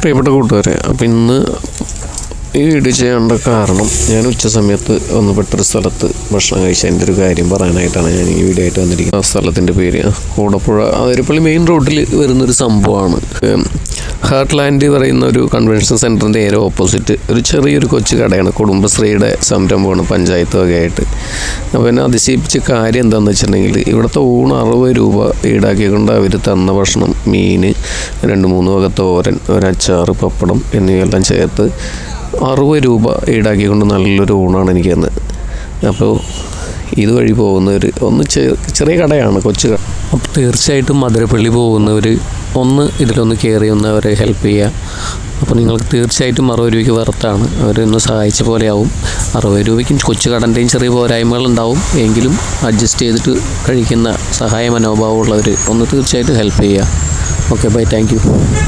പ്രിയപ്പെട്ട കൂട്ടുകാരെ, അപ്പോൾ ഇന്ന് ഈ വീഡിയോ ചെയ്യേണ്ട കാരണം ഞാൻ ഉച്ച സമയത്ത് ഒന്ന് പെട്ടൊരു സ്ഥലത്ത് ഭക്ഷണം കഴിച്ചതിൻ്റെ ഒരു കാര്യം പറയാനായിട്ടാണ് ഞാൻ ഈ വീഡിയോ ആയിട്ട് വന്നിരിക്കുന്നത്. ആ സ്ഥലത്തിൻ്റെ പേര് കൂടപ്പുഴ അതിരപ്പള്ളി മെയിൻ റോഡിൽ വരുന്നൊരു സംഭവമാണ്. ഹാർട്ട്ലാൻഡ് പറയുന്ന ഒരു കൺവെൻഷൻ സെൻറ്ററിൻ്റെ നേരെ ഓപ്പോസിറ്റ് ഒരു ചെറിയൊരു കൊച്ചു കടയാണ്. കുടുംബശ്രീയുടെ സംരംഭമാണ്, പഞ്ചായത്ത് വകയായിട്ട്. അപ്പോൾ എന്നെ അതിശയിപ്പിച്ച കാര്യം എന്താണെന്ന് വെച്ചിട്ടുണ്ടെങ്കിൽ ഇവിടുത്തെ ഊണ് 60 രൂപ ഈടാക്കിക്കൊണ്ട് അവർ തന്ന ഭക്ഷണം, മീൻ, 2-3 വക തോരൻ, ഒരച്ചാറ്, പപ്പടം എന്നിവയെല്ലാം ചേർത്ത് 60 രൂപ ഈടാക്കിക്കൊണ്ട് നല്ലൊരു ഊണാണ് എനിക്ക് തന്നത്. അപ്പോൾ ഇതുവഴി പോകുന്നവർ ചെറിയ കടയാണ്, കൊച്ചു കട. അപ്പോൾ തീർച്ചയായിട്ടും മധുരപ്പള്ളി പോകുന്നവർ ഇതിലൊന്ന് കയറി അവരെ ഹെൽപ്പ് ചെയ്യുക. അപ്പോൾ നിങ്ങൾക്ക് തീർച്ചയായിട്ടും 60 രൂപയ്ക്ക് വെറുത്താണ്. അവരൊന്ന് സഹായിച്ച പോലെയാവും. 60 രൂപയ്ക്കും കൊച്ചു കടൻ്റെയും ചെറിയ പോരായ്മകളുണ്ടാവും, എങ്കിലും അഡ്ജസ്റ്റ് ചെയ്തിട്ട് കഴിക്കുന്ന സഹായ മനോഭാവമുള്ളവർ തീർച്ചയായിട്ടും ഹെൽപ്പ് ചെയ്യുക. Okay, bye, thank U.